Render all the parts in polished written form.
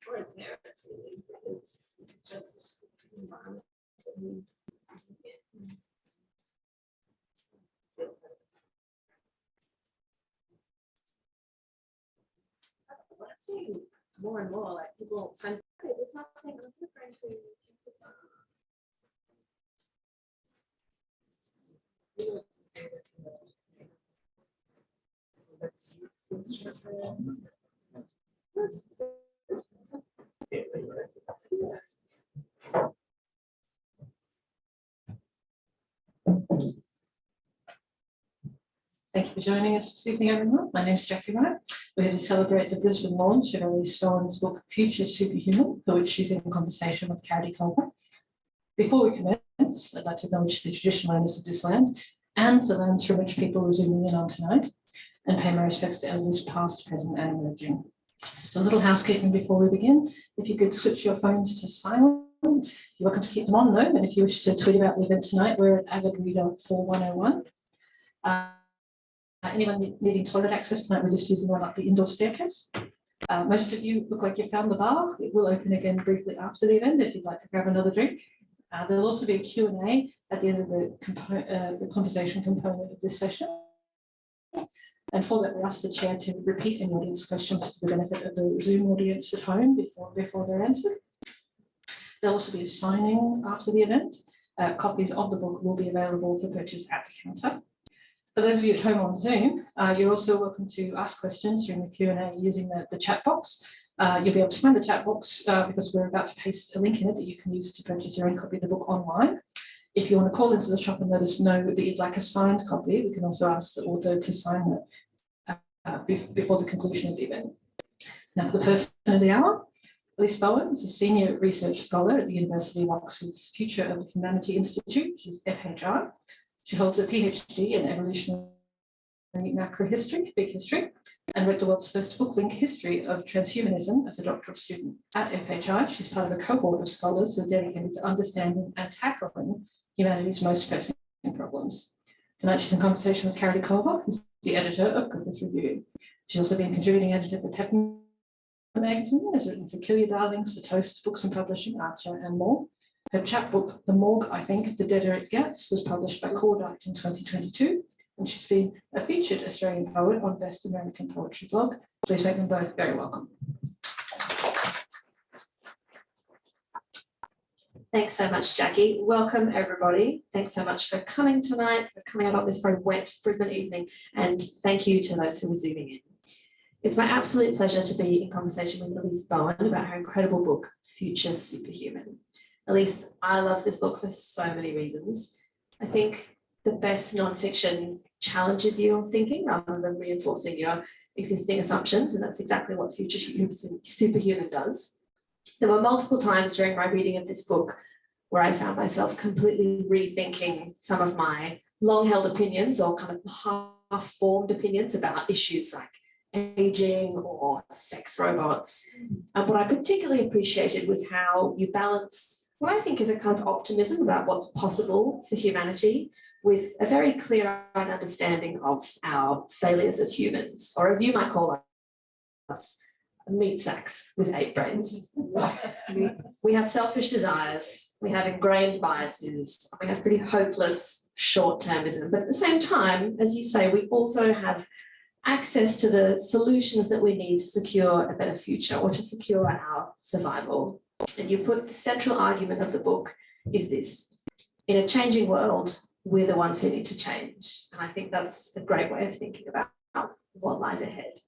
or his parents, really, because this is just the environment that we get. I'm seeing more and more like people, friends, hey, there's nothing I'm different to. Thank you for joining us this evening, everyone. My name is Jackie Wright. We're here to celebrate the Brisbane launch of Elise Bohan's book, Future Superhuman, for which she's in conversation with Carody Culver. Before we commence, I'd like to acknowledge the traditional owners of this land and the lands from which people are zooming in on tonight, and pay my respects to elders past, present, and emerging. Just a little housekeeping before we begin. If you could switch your phones to silent. You're welcome to keep them on though, and if you wish to tweet about the event tonight, we're at Avid Reader 4101. Anyone needing toilet access tonight, we're just using one up the indoor staircase. Most of you look like you found the bar. It will open again briefly after the event if you'd like to grab another drink. There'll also be a Q&A at the end of the conversation component of this session. And for that, we ask the chair to repeat any audience questions for the benefit of the Zoom audience at home before they're answered. There'll also be a signing after the event. Copies of the book will be available for purchase at the counter. For those of you at home on Zoom, you're also welcome to ask questions during the Q&A using the chat box. You'll be able to find the chat box because we're about to paste a link in it that you can use to purchase your own copy of the book online. If you want to call into the shop and let us know that you'd like a signed copy, we can also ask the author to sign it before the conclusion of the event. Now, for the person of the hour, Elise Bohan is a senior research scholar at the University of Oxford's Future Humanity Institute, which is FHI. She holds a PhD in evolutionary macrohistory, big history, and wrote the world's first book-length history of transhumanism as a doctoral student. At FHI, she's part of a cohort of scholars who are dedicated to understanding and tackling humanity's most pressing problems. Tonight, she's in conversation with Carody Culver, who's the editor of Griffith Review. She's also been contributing editor for Peppermint magazine, has written for Kill Your Darlings, The Toast, Books and Publishing, Archer, and more. Her chapbook, The Morgue, I Think, The Deader It Gets, was published by Carody in 2022, and she's been a featured Australian poet on Best American Poetry blog. Please make them both very welcome. Thanks so much, Jackie. Welcome, everybody. Thanks so much for coming tonight, for coming out on this very wet Brisbane evening, and thank you to those who are zooming in. It's my absolute pleasure to be in conversation with Elise Bohan about her incredible book, Future Superhuman. Elise, I love this book for so many reasons. I think the best nonfiction challenges your thinking rather than reinforcing your existing assumptions, and that's exactly what Future Superhuman does. There were multiple times during my reading of this book where I found myself completely rethinking some of my long-held opinions or kind of half-formed opinions about issues like aging or sex robots. And what I particularly appreciated was how you balance what I think is a kind of optimism about what's possible for humanity with a very clear-eyed understanding of our failures as humans, or as you might call us, meat sacks with 8 brains. We have selfish desires, we have ingrained biases, we have pretty hopeless short-termism, but at the same time, as you say, we also have access to the solutions that we need to secure a better future or to secure our survival. And you put the central argument of the book is this: in a changing world, we're the ones who need to change. And I think that's a great way of thinking about what lies ahead.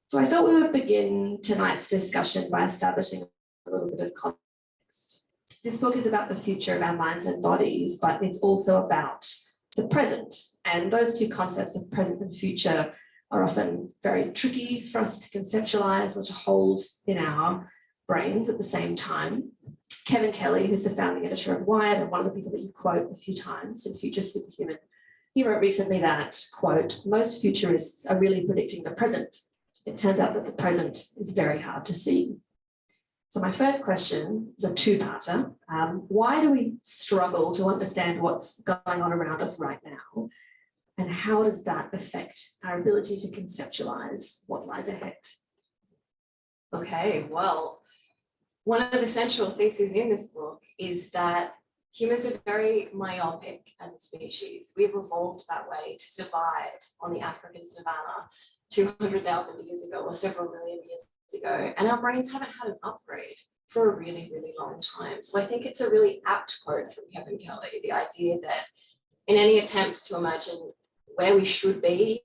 So I thought we would begin tonight's discussion by establishing a little bit of context. This book is about the future of our minds and bodies, but it's also about the present. And those two concepts of present and future are often very tricky for us to conceptualize or to hold in our brains at the same time. Kevin Kelly, who's the founding editor of Wired and one of the people that you quote a few times in Future Superhuman, he wrote recently that, quote, most futurists are really predicting the present. It turns out that the present is very hard to see. So my first question is a two-parter. Why do we struggle to understand what's going on around us right now? And how does that affect our ability to conceptualize what lies ahead? Okay, well, one of the central theses in this book is that humans are very myopic as a species. We've evolved that way to survive on the African savanna 200,000 years ago or several million years ago, and our brains haven't had an upgrade for a really, really long time. So I think it's a really apt quote from Kevin Kelly, the idea that in any attempt to imagine where we should be,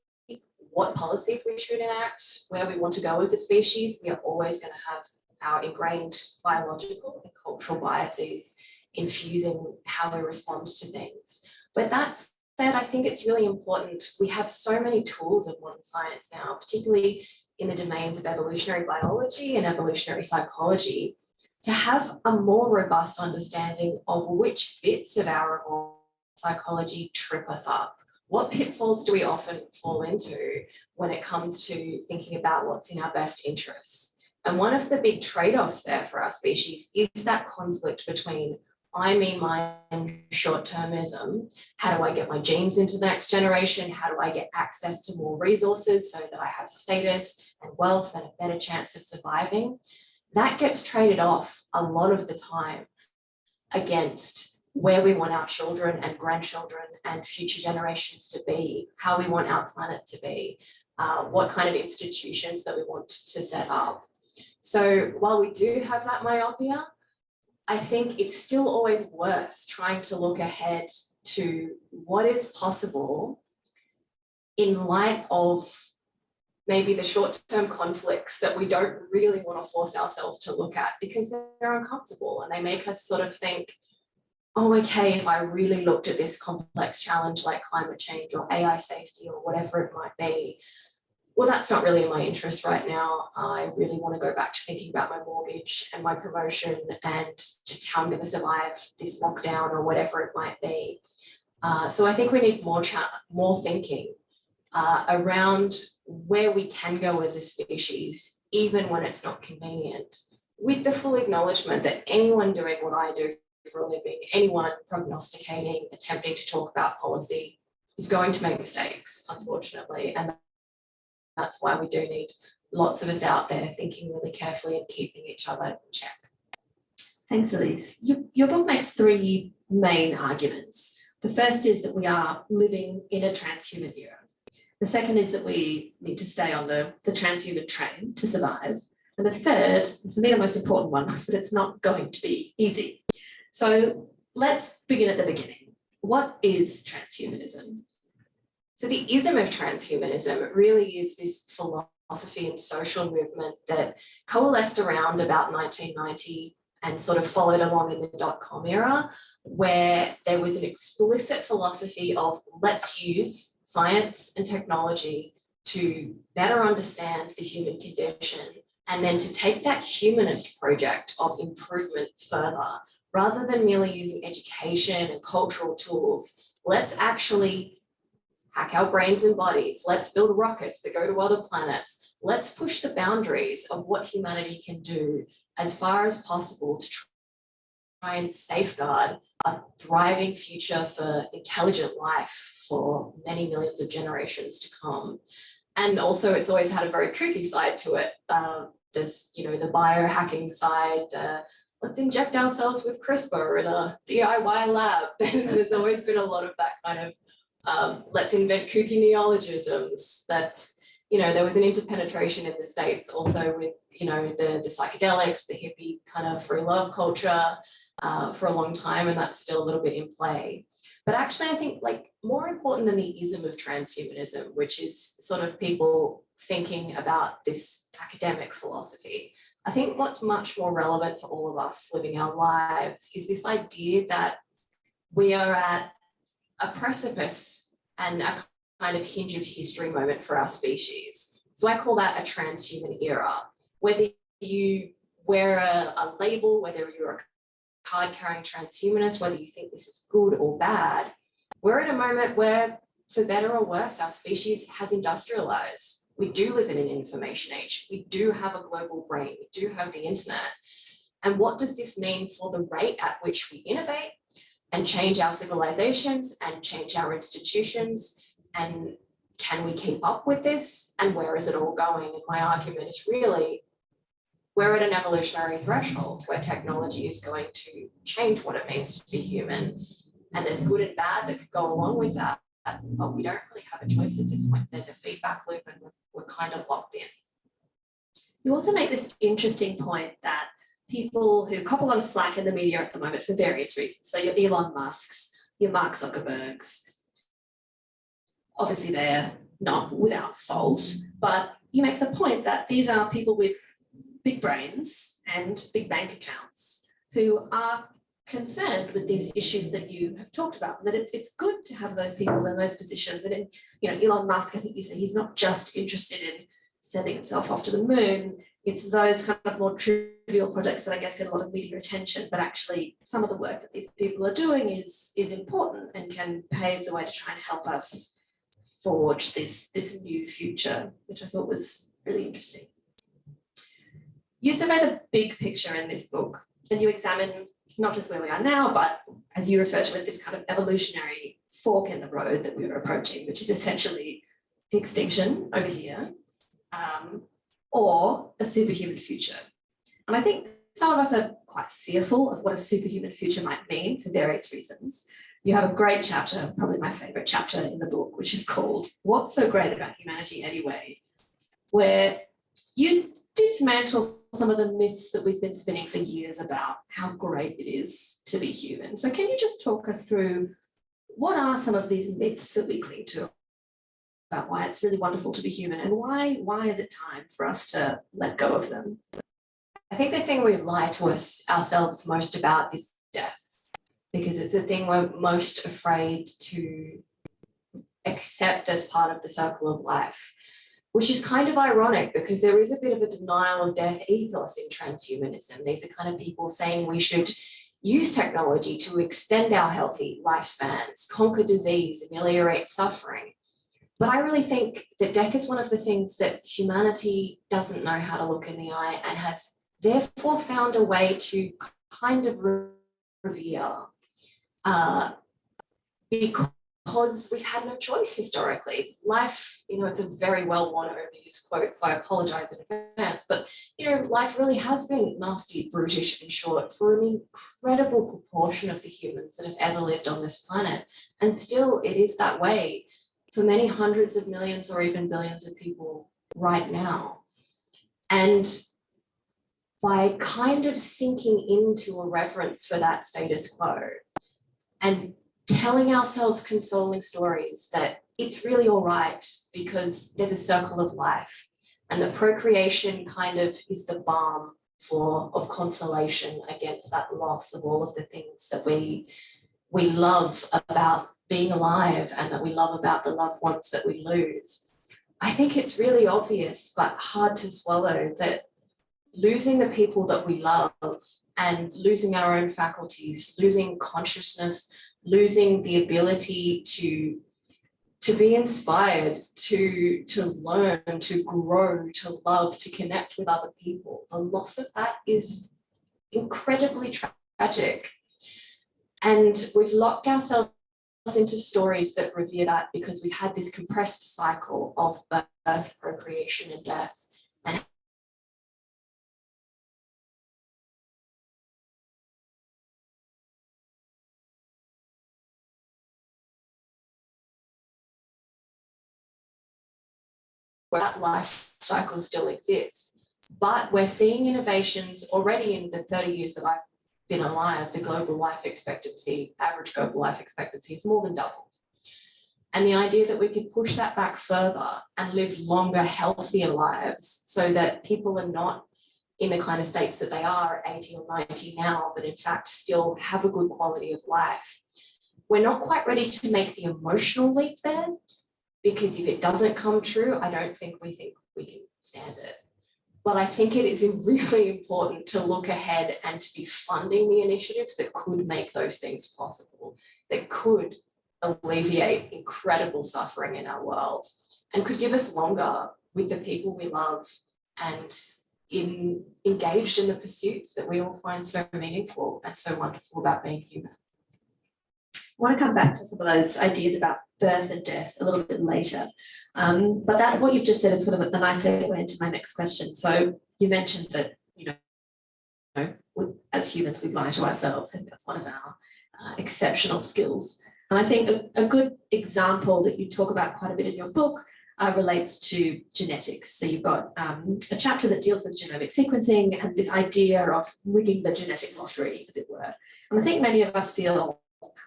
what policies we should enact, where we want to go as a species, we are always going to have our ingrained biological and cultural biases infusing how we respond to things. But that said, I think it's really important. We have so many tools of modern science now, particularly in the domains of evolutionary biology and evolutionary psychology, to have a more robust understanding of which bits of our evolved psychology trip us up. What pitfalls do we often fall into when it comes to thinking about what's in our best interests? And one of the big trade-offs there for our species is that conflict between I, me, mine, short-termism. How do I get my genes into the next generation? How do I get access to more resources so that I have status and wealth and a better chance of surviving? That gets traded off a lot of the time against where we want our children and grandchildren and future generations to be, how we want our planet to be, what kind of institutions that we want to set up. So while we do have that myopia, I think it's still always worth trying to look ahead to what is possible in light of maybe the short-term conflicts that we don't really want to force ourselves to look at because they're uncomfortable and they make us sort of think, oh, okay, if I really looked at this complex challenge like climate change or AI safety or whatever it might be, well, that's not really in my interest right now. I really want to go back to thinking about my mortgage and my promotion and just how I'm going to survive this lockdown or whatever it might be. So I think we need more thinking around where we can go as a species, even when it's not convenient, with the full acknowledgement that anyone doing what I do for a living, anyone prognosticating, attempting to talk about policy is going to make mistakes, unfortunately. And that's why we do need lots of us out there thinking really carefully and keeping each other in check. Thanks, Elise. Your book makes three main arguments. The first is that we are living in a transhuman era. The second is that we need to stay on the transhuman train to survive. And the third, for me the most important one, is that it's not going to be easy. So let's begin at the beginning. What is transhumanism? So the ism of transhumanism really is this philosophy and social movement that coalesced around about 1990 and sort of followed along in the dot-com era, where there was an explicit philosophy of let's use science and technology to better understand the human condition and then to take that humanist project of improvement further. Rather than merely using education and cultural tools, let's actually hack our brains and bodies. Let's build rockets that go to other planets. Let's push the boundaries of what humanity can do as far as possible to try and safeguard a thriving future for intelligent life for many millions of generations to come. And also it's always had a very kooky side to it. There's, the biohacking side, let's inject ourselves with CRISPR in a DIY lab. There's always been a lot of that kind of, let's invent kooky neologisms. That's, there was an interpenetration in the States also with, the psychedelics, the hippie kind of free love culture for a long time, and that's still a little bit in play. But actually, I think more important than the ism of transhumanism, which is sort of people thinking about this academic philosophy, I think what's much more relevant to all of us living our lives is this idea that we are at a precipice and a kind of hinge of history moment for our species. So I call that a transhuman era. Whether you wear a label, whether you're a card-carrying transhumanist, whether you think this is good or bad, we're at a moment where, for better or worse, our species has industrialized. We do live in an information age. We do have a global brain. We do have the internet. And what does this mean for the rate at which we innovate and change our civilizations and change our institutions? And can we keep up with this? And where is it all going? And my argument is really, we're at an evolutionary threshold where technology is going to change what it means to be human. And there's good and bad that could go along with that, but we don't really have a choice at this point. There's a feedback loop and we're kind of locked in. You also make this interesting point that people who cop a lot of flack in the media at the moment for various reasons, so your Elon Musks, your Mark Zuckerbergs, obviously they're not without fault, but you make the point that these are people with big brains and big bank accounts who are concerned with these issues that you have talked about, that it's good to have those people in those positions. And Elon Musk, I think you said he's not just interested in sending himself off to the moon. It's those kind of more trivial projects that I guess get a lot of media attention, but actually some of the work that these people are doing is important and can pave the way to try and help us forge this new future, which I thought was really interesting. You survey the big picture in this book, and you examine not just where we are now, but as you refer to it, this kind of evolutionary fork in the road that we are approaching, which is essentially extinction over here, or a superhuman future. And I think some of us are quite fearful of what a superhuman future might mean for various reasons. You have a great chapter, probably my favorite chapter in the book, which is called What's So Great About Humanity Anyway, where you dismantle some of the myths that we've been spinning for years about how great it is to be human. So can you just talk us through what are some of these myths that we cling to about why it's really wonderful to be human, and why is it time for us to let go of them? I think the thing we lie to ourselves most about is death, because it's the thing we're most afraid to accept as part of the circle of life, which is kind of ironic because there is a bit of a denial of death ethos in transhumanism. These are kind of people saying we should use technology to extend our healthy lifespans, conquer disease, ameliorate suffering. But I really think that death is one of the things that humanity doesn't know how to look in the eye and has therefore found a way to kind of revere because we've had no choice historically. Life, it's a very well-worn overused quote, so I apologize in advance, but, life really has been nasty, brutish, and short for an incredible proportion of the humans that have ever lived on this planet. And still, it is that way for many hundreds of millions or even billions of people right now. And by kind of sinking into a reverence for that status quo and telling ourselves consoling stories that it's really all right because there's a circle of life and that procreation kind of is the balm of consolation against that loss of all of the things that we love about being alive and that we love about the loved ones that we lose. I think it's really obvious but hard to swallow that losing the people that we love and losing our own faculties, losing consciousness, losing the ability to be inspired, to learn, to grow, to love, to connect with other people. The loss of that is incredibly tragic. And we've locked ourselves into stories that revere that because we've had this compressed cycle of birth, procreation, and death. And that life cycle still exists. But we're seeing innovations already in the 30 years that I've been alive. The global life expectancy, average global life expectancy is more than doubled. And the idea that we could push that back further and live longer, healthier lives so that people are not in the kind of states that they are at 80 or 90 now, but in fact still have a good quality of life. We're not quite ready to make the emotional leap there, because if it doesn't come true, I don't think we can stand it. But I think it is really important to look ahead and to be funding the initiatives that could make those things possible, that could alleviate incredible suffering in our world and could give us longer with the people we love and engaged in the pursuits that we all find so meaningful and so wonderful about being human. I want to come back to some of those ideas about birth and death a little bit later. But what you've just said is sort of a nice segue into my next question. So you mentioned that as humans, we lie to ourselves. I think that's one of our exceptional skills. And I think a good example that you talk about quite a bit in your book relates to genetics. So you've got a chapter that deals with genomic sequencing and this idea of rigging the genetic lottery, as it were. And I think many of us feel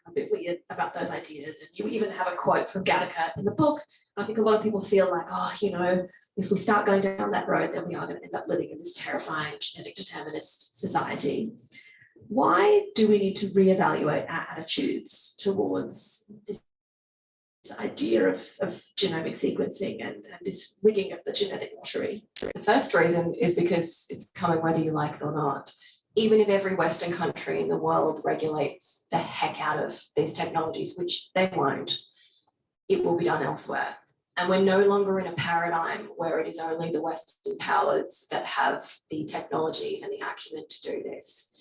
a bit weird about those ideas. And you even have a quote from Gattaca in the book. I think a lot of people feel like, if we start going down that road, then we are going to end up living in this terrifying genetic determinist society. Why do we need to reevaluate our attitudes towards this idea of genomic sequencing and this rigging of the genetic lottery? The first reason is because it's coming whether you like it or not. Even if every Western country in the world regulates the heck out of these technologies, which they won't, it will be done elsewhere. And we're no longer in a paradigm where it is only the Western powers that have the technology and the acumen to do this.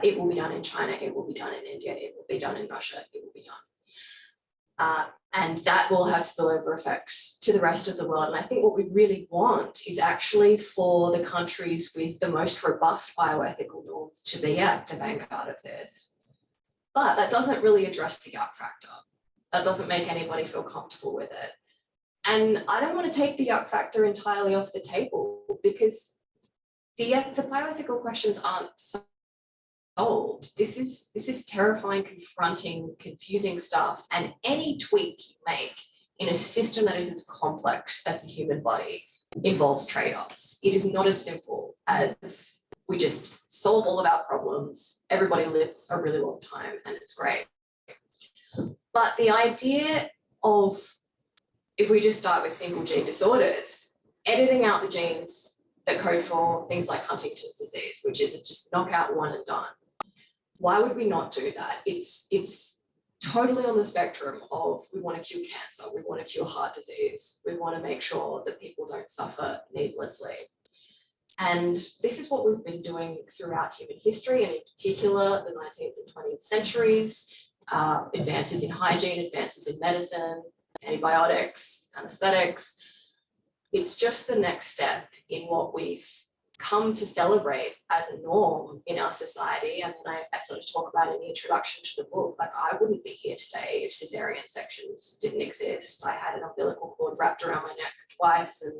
It will be done in China, it will be done in India, it will be done in Russia, it will be done. And that will have spillover effects to the rest of the world. And I think what we really want is actually for the countries with the most robust bioethical norms to be at the vanguard of this. But that doesn't really address the yuck factor. That doesn't make anybody feel comfortable with it. And I don't want to take the yuck factor entirely off the table because the bioethical questions aren't solved. This is terrifying, confronting, confusing stuff. And any tweak you make in a system that is as complex as the human body involves trade-offs. It is not as simple as we just solve all of our problems, everybody lives a really long time, and it's great. But the idea of, if we just start with single gene disorders, editing out the genes that code for things like Huntington's disease, which is just knock out one and done. Why would we not do that? It's totally on the spectrum of we want to cure cancer, we want to cure heart disease, we want to make sure that people don't suffer needlessly. And this is what we've been doing throughout human history, and in particular the 19th and 20th centuries, advances in hygiene, advances in medicine, antibiotics, anesthetics. It's just the next step in what we've come to celebrate as a norm in our society. And then I sort of talk about in the introduction to the book, like I wouldn't be here today if cesarean sections didn't exist. I had an umbilical cord wrapped around my neck twice and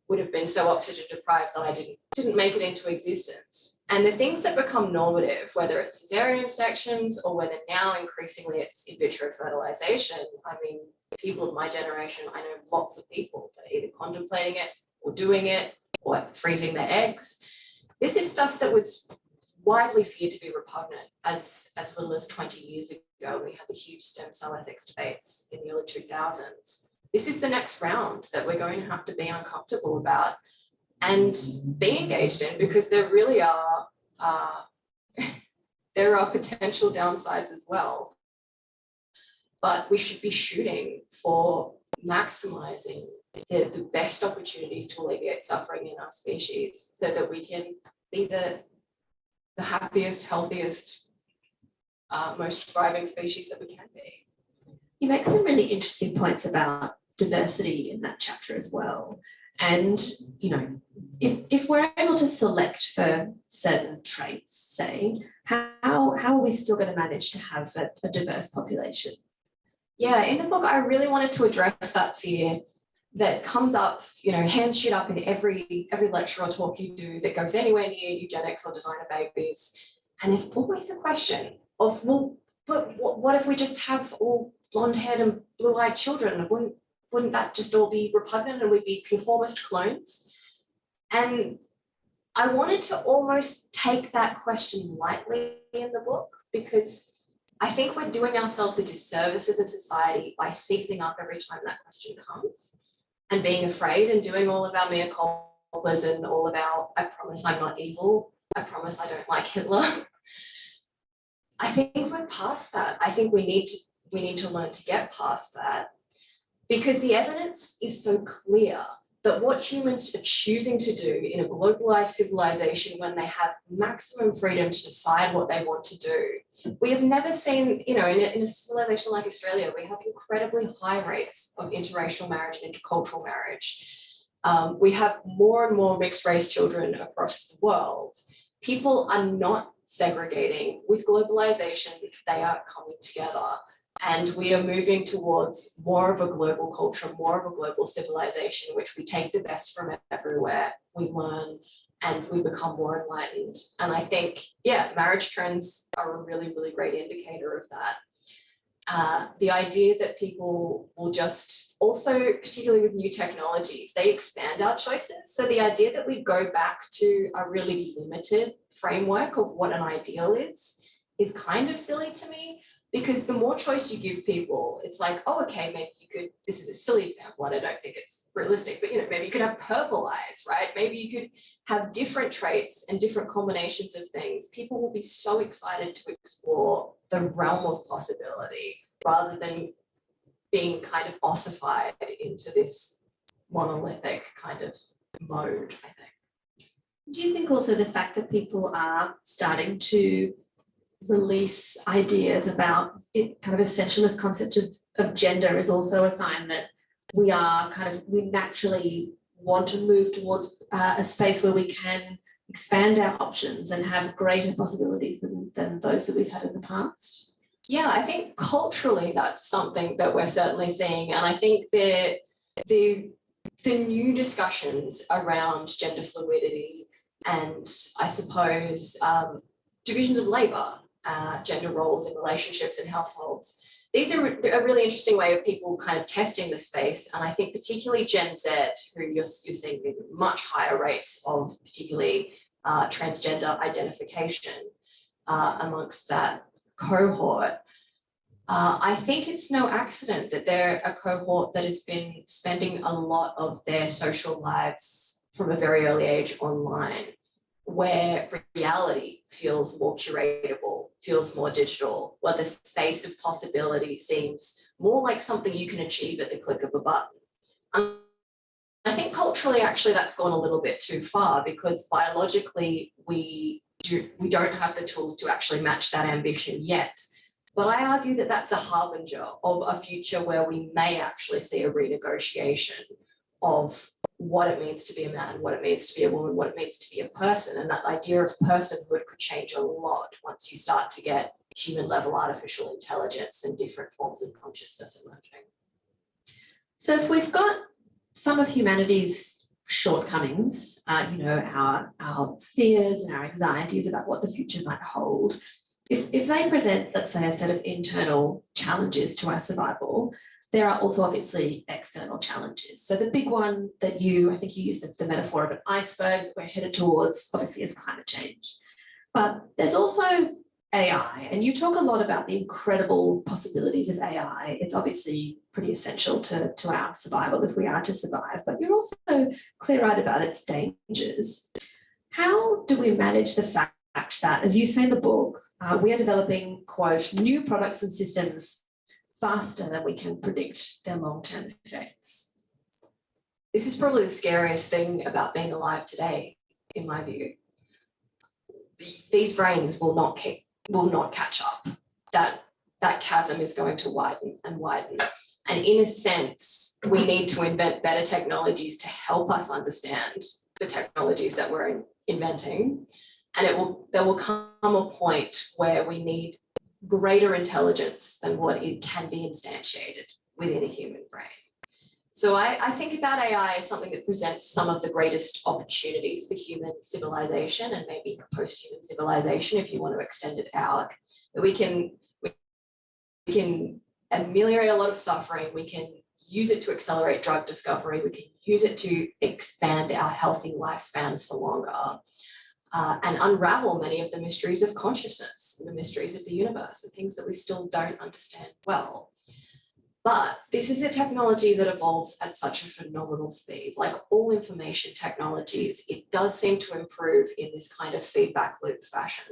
would have been so oxygen deprived that I didn't make it into existence. And the things that become normative, whether it's cesarean sections or whether now increasingly it's in vitro fertilization, I mean, people of my generation, I know lots of people that are either contemplating it or doing it or freezing their eggs. This is stuff that was widely feared to be repugnant as little as 20 years ago. We had the huge stem cell ethics debates in the early 2000s. This is the next round that we're going to have to be uncomfortable about and be engaged in, because there really are there are potential downsides as well. But we should be shooting for maximizing the best opportunities to alleviate suffering in our species so that we can be the happiest, healthiest, most thriving species that we can be. You make some really interesting points about diversity in that chapter as well. And, you know, if we're able to select for certain traits, say, how are we still going to manage to have a diverse population? Yeah, in the book, I really wanted to address that fear that comes up, you know, hands shoot up in every lecture or talk you do that goes anywhere near eugenics or designer babies. And there's always a question of, well, but what if we just have all blonde-haired and blue-eyed children? Wouldn't that just all be repugnant and we'd be conformist clones? And I wanted to almost take that question lightly in the book, because I think we're doing ourselves a disservice as a society by seizing up every time that question comes and being afraid and doing all of our mea culpas and all of our, I promise I'm not evil, I promise I don't like Hitler. I think we're past that. I think we need to learn to get past that, because the evidence is so clear that what humans are choosing to do in a globalized civilization when they have maximum freedom to decide what they want to do. We have never seen, you know, in a civilization like Australia, we have incredibly high rates of interracial marriage and intercultural marriage. We have more and more mixed race children across the world. People are not segregating. With globalization, they are coming together. And we are moving towards more of a global culture, more of a global civilization, in which we take the best from everywhere, we learn, and we become more enlightened. And I think, yeah, marriage trends are a really, really great indicator of that. The idea that people will just also, particularly with new technologies, they expand our choices. So the idea that we go back to a really limited framework of what an ideal is kind of silly to me, because the more choice you give people, it's like, oh, okay, maybe you could, this is a silly example, and I don't think it's realistic, but maybe you could have purple eyes, right? Maybe you could have different traits and different combinations of things. People will be so excited to explore the realm of possibility rather than being kind of ossified into this monolithic kind of mode, I think. Do you think also the fact that people are starting to release ideas about it, kind of essentialist concept of gender, is also a sign that we naturally want to move towards a space where we can expand our options and have greater possibilities than those that we've had in the past? Yeah, I think culturally that's something that we're certainly seeing. And I think the new discussions around gender fluidity and I suppose divisions of labour, gender roles in relationships and households. These are a really interesting way of people kind of testing the space. And I think particularly Gen Z, who you're seeing much higher rates of particularly transgender identification amongst that cohort. I think it's no accident that they're a cohort that has been spending a lot of their social lives from a very early age online, where reality feels more curatable, feels more digital, where the space of possibility seems more like something you can achieve at the click of a button. I think culturally, actually, that's gone a little bit too far, because biologically, we don't have the tools to actually match that ambition yet. But I argue that that's a harbinger of a future where we may actually see a renegotiation of what it means to be a man, what it means to be a woman, what it means to be a person. And that idea of personhood could change a lot once you start to get human level artificial intelligence and different forms of consciousness emerging. So if we've got some of humanity's shortcomings, our fears and our anxieties about what the future might hold, if they present, let's say, a set of internal challenges to our survival, there are also obviously external challenges. So the big one that I think you used the metaphor of an iceberg we're headed towards, obviously, is climate change. But there's also AI, and you talk a lot about the incredible possibilities of AI. It's obviously pretty essential to our survival if we are to survive, but you're also clear-eyed about its dangers. How do we manage the fact that, as you say in the book, we are developing, quote, new products and systems faster than we can predict their long-term effects? This is probably the scariest thing about being alive today, in my view. These brains will not catch up. That chasm is going to widen and widen. And in a sense, we need to invent better technologies to help us understand the technologies that we're inventing. And there will come a point where we need greater intelligence than what it can be instantiated within a human brain. So I think about AI as something that presents some of the greatest opportunities for human civilization and maybe post-human civilization, if you want to extend it out. That we can ameliorate a lot of suffering. We can use it to accelerate drug discovery. We can use it to expand our healthy lifespans for longer. And unravel many of the mysteries of consciousness, the mysteries of the universe, the things that we still don't understand well. But this is a technology that evolves at such a phenomenal speed. Like all information technologies, it does seem to improve in this kind of feedback loop fashion.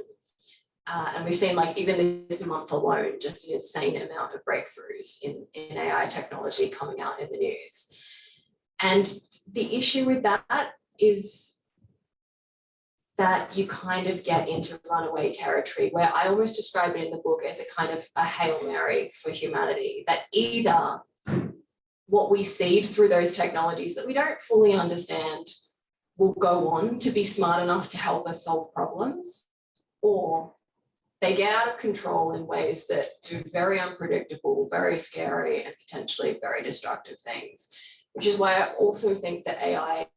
And we've seen, like, even this month alone, just an insane amount of breakthroughs in AI technology coming out in the news. And the issue with that is that you kind of get into runaway territory, where I almost describe it in the book as a kind of a Hail Mary for humanity, that either what we seed through those technologies that we don't fully understand will go on to be smart enough to help us solve problems, or they get out of control in ways that do very unpredictable, very scary, and potentially very destructive things, which is why I also think that AI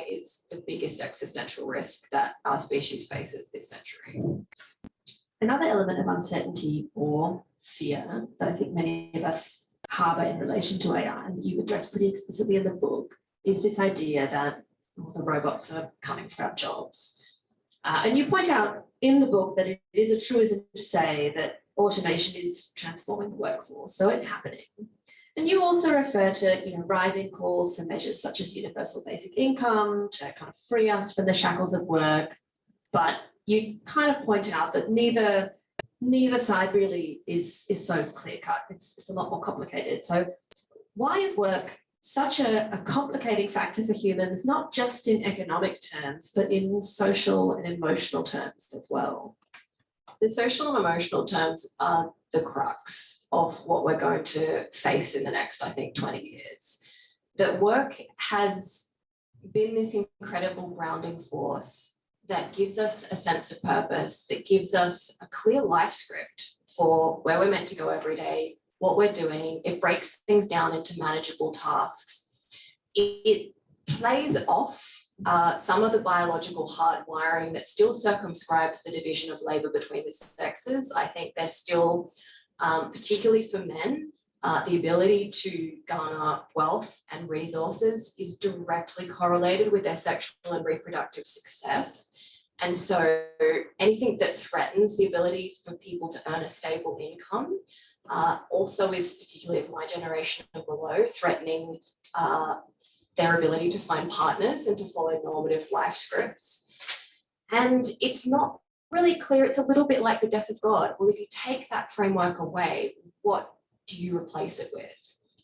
is the biggest existential risk that our species faces this century. Another element of uncertainty or fear that I think many of us harbour in relation to AI, and you address pretty explicitly in the book, is this idea that the robots are coming for our jobs. And you point out in the book that it is a truism to say that automation is transforming the workforce, so it's happening. And you also refer to rising calls for measures such as universal basic income to kind of free us from the shackles of work. But you kind of point out that neither side really is so clear-cut. It's a lot more complicated. So why is work such a complicating factor for humans, not just in economic terms, but in social and emotional terms as well? The social and emotional terms are the crux of what we're going to face in the next, I think, 20 years. That work has been this incredible grounding force that gives us a sense of purpose, that gives us a clear life script for where we're meant to go every day, what we're doing. It breaks things down into manageable tasks. It plays off some of the biological hardwiring that still circumscribes the division of labour between the sexes. I think there's still, particularly for men, the ability to garner wealth and resources is directly correlated with their sexual and reproductive success. And so anything that threatens the ability for people to earn a stable income also is, particularly of my generation and below, threatening their ability to find partners and to follow normative life scripts. And it's not really clear. It's a little bit like the death of God. Well, if you take that framework away, what do you replace it with?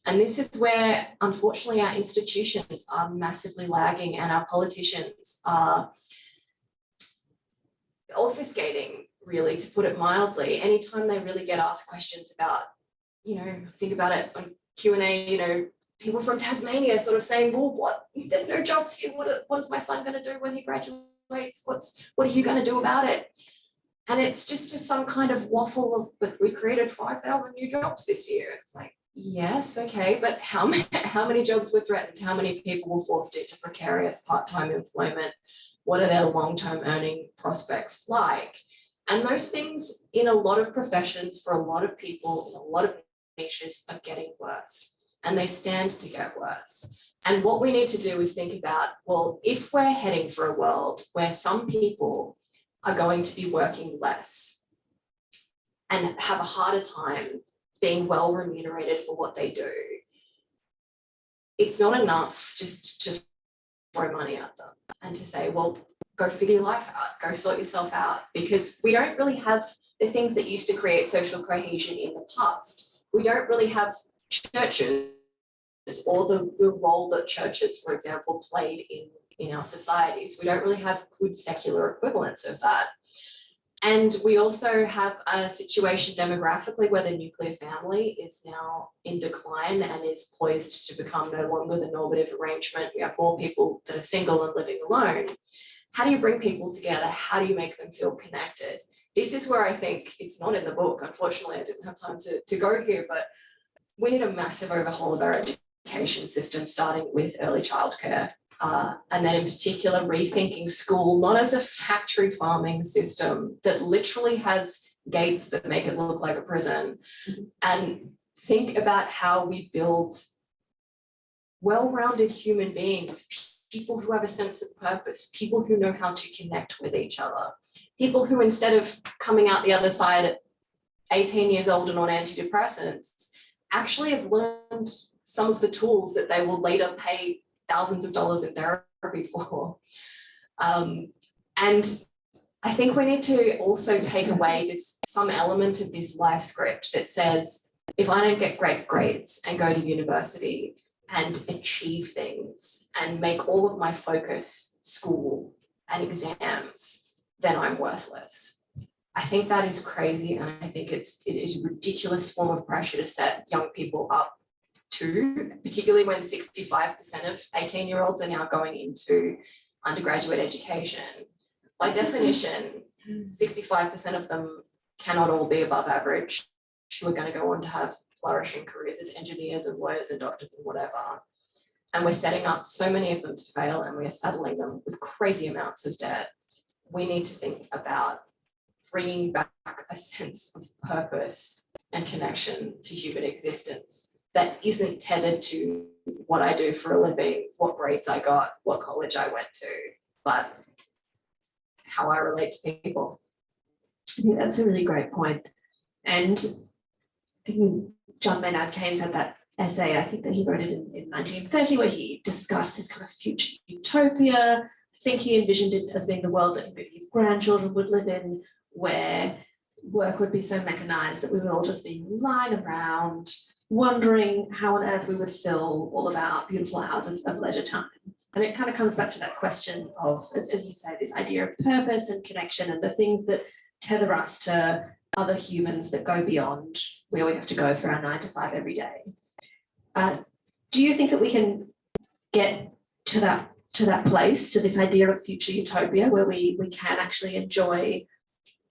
And this is where, unfortunately, our institutions are massively lagging and our politicians are obfuscating, really, to put it mildly. Anytime they really get asked questions about, think about it on Q&A, people from Tasmania sort of saying, well, what, there's no jobs here. What is my son going to do when he graduates? What are you going to do about it? And it's just some kind of waffle of, but we created 5,000 new jobs this year. It's like, yes, okay, but how many jobs were threatened? How many people were forced into precarious part-time employment? What are their long-term earning prospects like? And those things in a lot of professions for a lot of people in a lot of niches are getting worse, and they stand to get worse. And what we need to do is think about, well, if we're heading for a world where some people are going to be working less and have a harder time being well remunerated for what they do, it's not enough just to throw money at them and to say, well, go figure your life out, go sort yourself out, because we don't really have the things that used to create social cohesion in the past. We don't really have churches or the role that churches, for example, played in our societies. We don't really have good secular equivalents of that. And we also have a situation demographically where the nuclear family is now in decline and is poised to become no longer the normative arrangement. We have more people that are single and living alone. How do you bring people together? How do you make them feel connected? This is where I think, it's not in the book, unfortunately, I didn't have time to go here, but we need a massive overhaul of our education system, starting with early childcare. And then in particular, rethinking school, not as a factory farming system that literally has gates that make it look like a prison, and think about how we build well-rounded human beings, people who have a sense of purpose, people who know how to connect with each other, people who, instead of coming out the other side at 18 years old and on antidepressants, actually have learned some of the tools that they will later pay thousands of dollars in therapy for. And I think we need to also take away some element of this life script that says, if I don't get great grades and go to university and achieve things and make all of my focus school and exams, then I'm worthless. I think that is crazy, and I think it is a ridiculous form of pressure to set young people up to, particularly when 65% of 18-year-olds are now going into undergraduate education. By definition, 65% of them cannot all be above average, who are going to go on to have flourishing careers as engineers and lawyers and doctors and whatever. And we're setting up so many of them to fail, and we are saddling them with crazy amounts of debt. We need to think about bringing back a sense of purpose and connection to human existence that isn't tethered to what I do for a living, what grades I got, what college I went to, but how I relate to people. I think that's a really great point. And I think John Maynard Keynes had that essay, I think that he wrote it in 1930, where he discussed this kind of future utopia. I think he envisioned it as being the world that maybe his grandchildren would live in, where work would be so mechanized that we would all just be lying around, wondering how on earth we would fill all of our beautiful hours of leisure time. And it kind of comes back to that question of, as you say, this idea of purpose and connection and the things that tether us to other humans that go beyond where we have to go for our 9 to 5 every day. Do you think that we can get to that place, to this idea of future utopia, where we can actually enjoy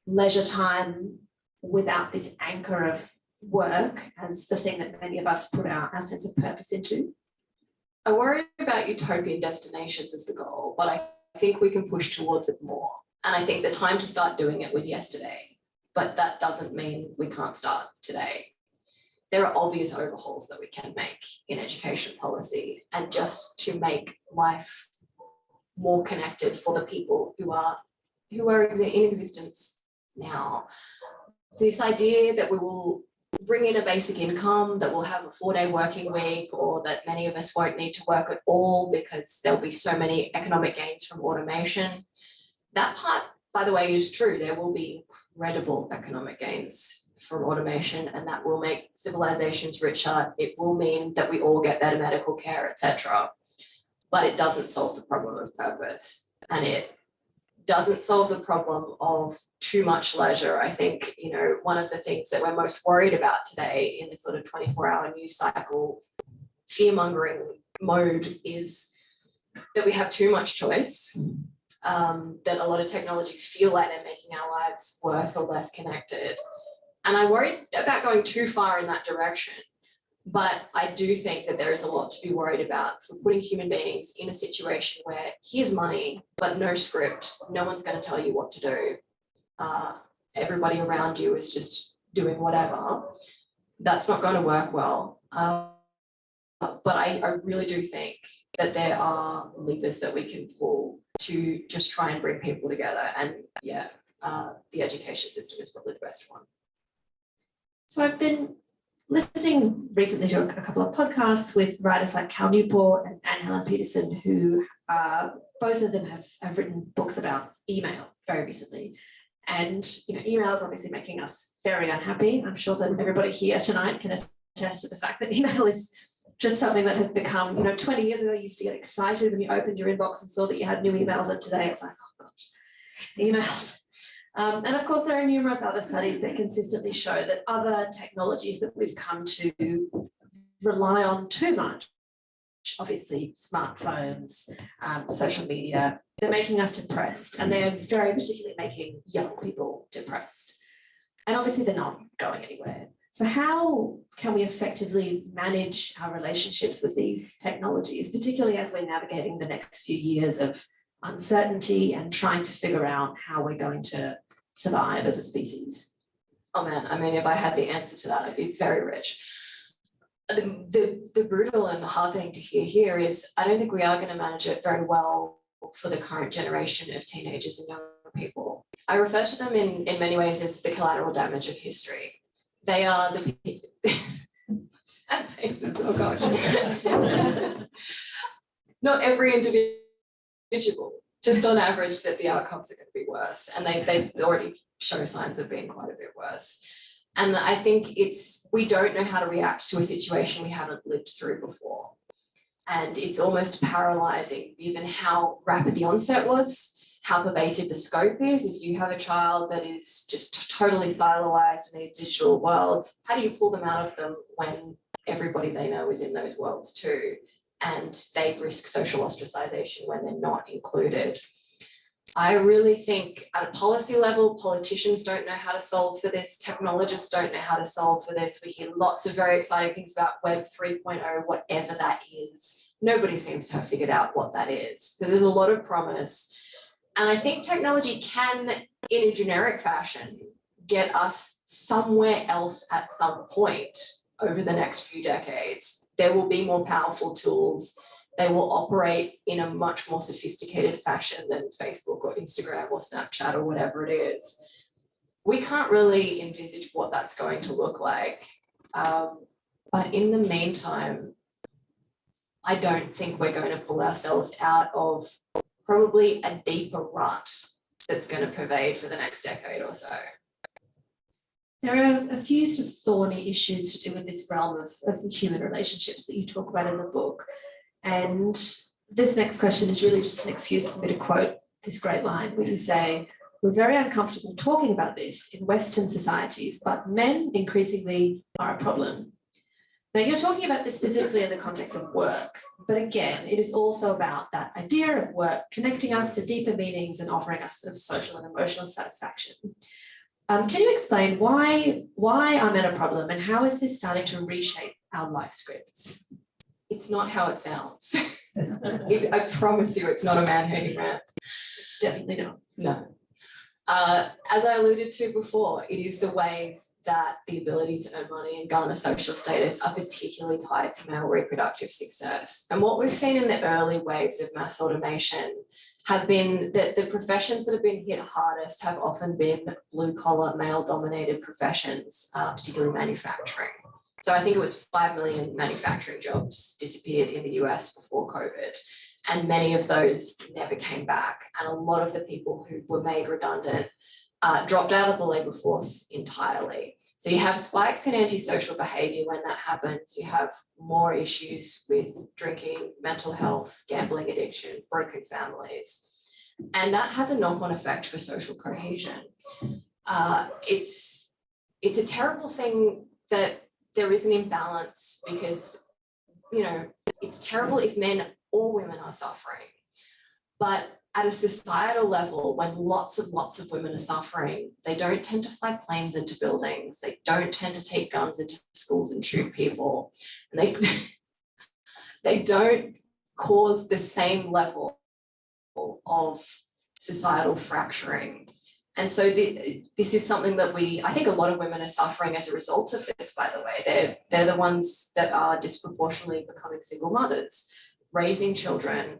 leisure time without this anchor of work as the thing that many of us put our sense of purpose into? I worry about utopian destinations as the goal, but I think we can push towards it more. And I think the time to start doing it was yesterday, but that doesn't mean we can't start today. There are obvious overhauls that we can make in education policy, and just to make life more connected for the people who are in existence now. This idea that we will bring in a basic income, that we'll have a 4-day working week, or that many of us won't need to work at all because there'll be so many economic gains from automation. That part, by the way, is true. There will be incredible economic gains from automation, and that will make civilizations richer. It will mean that we all get better medical care, etc. But it doesn't solve the problem of purpose, and it doesn't solve the problem of too much leisure. I think, one of the things that we're most worried about today in this sort of 24-hour news cycle, fear-mongering mode, is that we have too much choice, that a lot of technologies feel like they're making our lives worse or less connected. And I worry about going too far in that direction. But I do think that there is a lot to be worried about for putting human beings in a situation where here's money, but no script. No one's going to tell you what to do. Everybody around you is just doing whatever. That's not going to work well. But I really do think that there are levers that we can pull to just try and bring people together. And the education system is probably the best one. So I've been listening recently to a couple of podcasts with writers like Cal Newport and Helen Peterson, who both of them have written books about email very recently. And email is obviously making us very unhappy. I'm sure that everybody here tonight can attest to the fact that email is just something that has become, 20 years ago, you used to get excited when you opened your inbox and saw that you had new emails, and today it's like, oh gosh, emails. And of course, there are numerous other studies that consistently show that other technologies that we've come to rely on too much, obviously smartphones, social media, they're making us depressed, and they're very particularly making young people depressed. And obviously they're not going anywhere. So how can we effectively manage our relationships with these technologies, particularly as we're navigating the next few years of uncertainty and trying to figure out how we're going to survive as a species? Oh man, I mean, if I had the answer to that, I'd be very rich. The brutal and hard thing to hear here is I don't think we are going to manage it very well for the current generation of teenagers and young people. I refer to them in many ways as the collateral damage of history. They are the sad faces, oh gosh. Not every individual, just on average, that the outcomes are going to be worse, and they already show signs of being quite a bit worse. And I think we don't know how to react to a situation we haven't lived through before. And it's almost paralyzing, given how rapid the onset was, how pervasive the scope is. If you have a child that is just totally siloized in these digital worlds, how do you pull them out of them when everybody they know is in those worlds too, and they risk social ostracization when they're not included. I really think at a policy level, politicians don't know how to solve for this, technologists don't know how to solve for this. We hear lots of very exciting things about Web 3.0, whatever that is. Nobody seems to have figured out what that is. So there's a lot of promise. And I think technology can, in a generic fashion, get us somewhere else at some point over the next few decades. There will be more powerful tools. They will operate in a much more sophisticated fashion than Facebook or Instagram or Snapchat or whatever it is. We can't really envisage what that's going to look like. But in the meantime, I don't think we're going to pull ourselves out of probably a deeper rut that's going to pervade for the next decade or so. There are a few sort of thorny issues to do with this realm of human relationships that you talk about in the book. And this next question is really just an excuse for me to quote this great line where you say, "We're very uncomfortable talking about this in Western societies, but men increasingly are a problem." Now, you're talking about this specifically in the context of work, but again, it is also about that idea of work connecting us to deeper meanings and offering us sort of social and emotional satisfaction. Can you explain why are men a problem and how is this starting to reshape our life scripts? It's not how it sounds. I promise you, it's not a man-hating rant. It's definitely not. No. As I alluded to before, it is the ways that the ability to earn money and garner social status are particularly tied to male reproductive success. And what we've seen in the early waves of mass automation have been that the professions that have been hit hardest have often been blue-collar, male-dominated professions, particularly manufacturing. So I think it was 5 million manufacturing jobs disappeared in the US before COVID, and many of those never came back. And a lot of the people who were made redundant dropped out of the labour force entirely. So you have spikes in antisocial behaviour when that happens. You have more issues with drinking, mental health, gambling addiction, broken families. And that has a knock-on effect for social cohesion. It's a terrible thing that there is an imbalance because, you know, it's terrible if men or women are suffering. But at a societal level, when lots of women are suffering, they don't tend to fly planes into buildings. They don't tend to take guns into schools and shoot people. And they don't cause the same level of societal fracturing. And so this is something that I think a lot of women are suffering as a result of this, by the way. They're the ones that are disproportionately becoming single mothers, raising children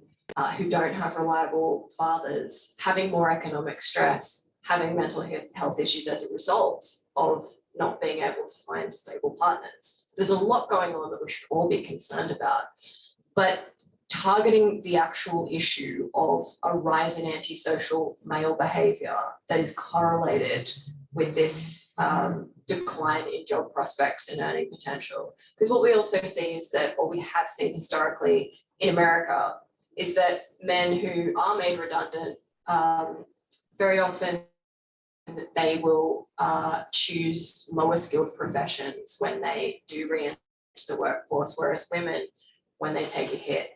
who don't have reliable fathers, having more economic stress, having mental health issues as a result of not being able to find stable partners. There's a lot going on that we should all be concerned about. But targeting the actual issue of a rise in antisocial male behaviour that is correlated with this decline in job prospects and earning potential. Because what we also see is that, or we have seen historically in America, is that men who are made redundant, very often they will choose lower skilled professions when they do re-enter the workforce, whereas women, when they take a hit,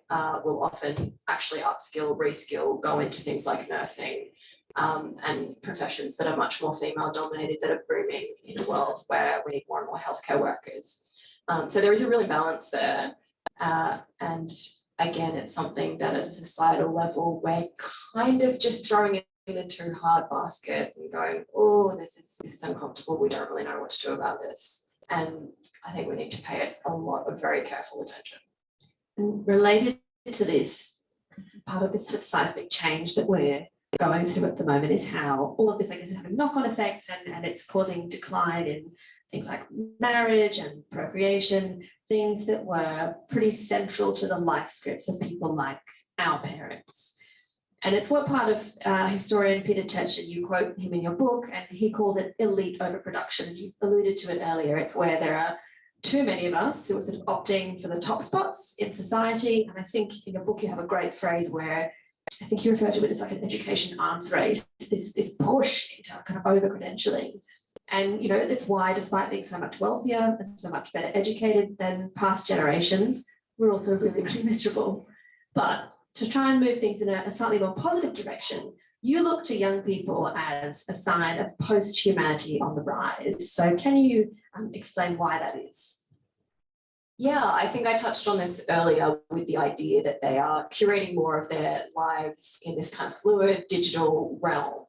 will often actually upskill, reskill, go into things like nursing and professions that are much more female dominated that are booming in a world where we need more and more healthcare workers. So there is a real imbalance there. And again, it's something that at a societal level, we're kind of just throwing it in the too hard basket and going, oh, this is uncomfortable. We don't really know what to do about this. And I think we need to pay it a lot of very careful attention. And related to this, part of this sort of seismic change that we're going through at the moment is how all of this, I guess, is having knock-on effects and it's causing decline in things like marriage and procreation, things that were pretty central to the life scripts of people like our parents. And it's what part of historian Peter Tetcher, you quote him in your book, and he calls it elite overproduction. You've alluded to it earlier. It's where there are too many of us who are sort of opting for the top spots in society. And I think in your book, you have a great phrase where I think you refer to it as like an education arms race, this push into kind of over-credentialing. And, you know, it's why, despite being so much wealthier and so much better educated than past generations, we're also really, really miserable. But to try and move things in a slightly more positive direction, you look to young people as a sign of post-humanity on the rise. So can you explain why that is? Yeah, I think I touched on this earlier with the idea that they are curating more of their lives in this kind of fluid digital realm.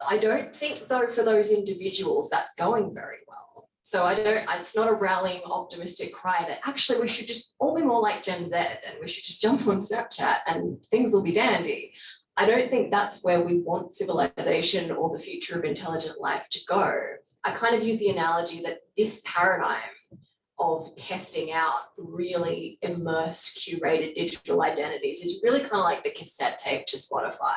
I don't think, though, for those individuals that's going very well. So it's not a rallying optimistic cry that actually we should just all be more like Gen Z and we should just jump on Snapchat and things will be dandy. I don't think that's where we want civilization or the future of intelligent life to go. I kind of use the analogy that this paradigm of testing out really immersed, curated digital identities is really kind of like the cassette tape to Spotify.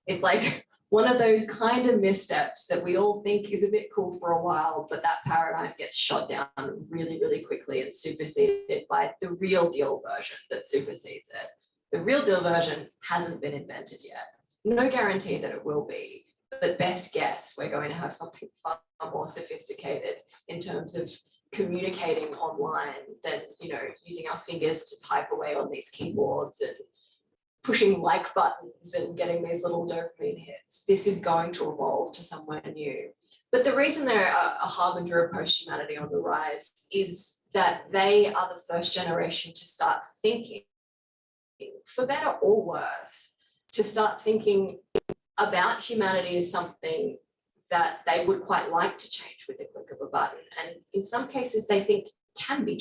It's like one of those kind of missteps that we all think is a bit cool for a while, but that paradigm gets shot down really, really quickly and superseded by the real deal version that supersedes it. The real deal version hasn't been invented yet. No guarantee that it will be, but best guess, we're going to have something far more sophisticated in terms of communicating online than, you know, using our fingers to type away on these keyboards and pushing like buttons and getting these little dopamine hits. This is going to evolve to somewhere new. But the reason they're a harbinger of post-humanity on the rise is that they are the first generation to start thinking, for better or worse, to start thinking about humanity as something that they would quite like to change with the click of a button. And in some cases, they think can be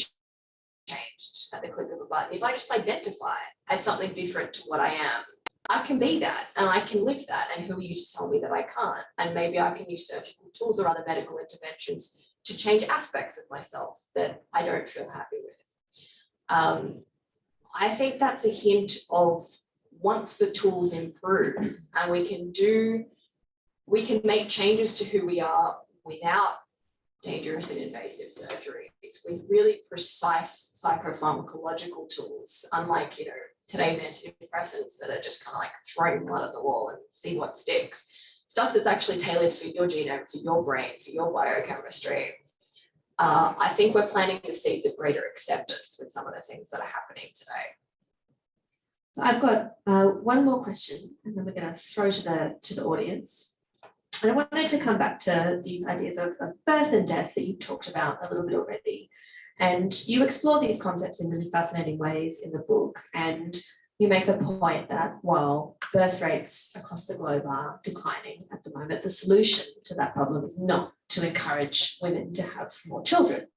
changed at the click of a button. If I just identify as something different to what I am, I can be that and I can live that. And who are you to tell me that I can't? And maybe I can use surgical tools or other medical interventions to change aspects of myself that I don't feel happy with. I think that's a hint of once the tools improve and we can make changes to who we are without dangerous and invasive surgeries, with really precise psychopharmacological tools, unlike, you know, today's antidepressants that are just kind of like throwing blood at the wall and see what sticks. Stuff that's actually tailored for your genome, for your brain, for your biochemistry. I think we're planting the seeds of greater acceptance with some of the things that are happening today. So I've got one more question, and then we're going to throw to the audience. And I wanted to come back to these ideas of birth and death that you talked about a little bit already. And you explore these concepts in really fascinating ways in the book. And you make the point that while birth rates across the globe are declining at the moment, the solution to that problem is not to encourage women to have more children.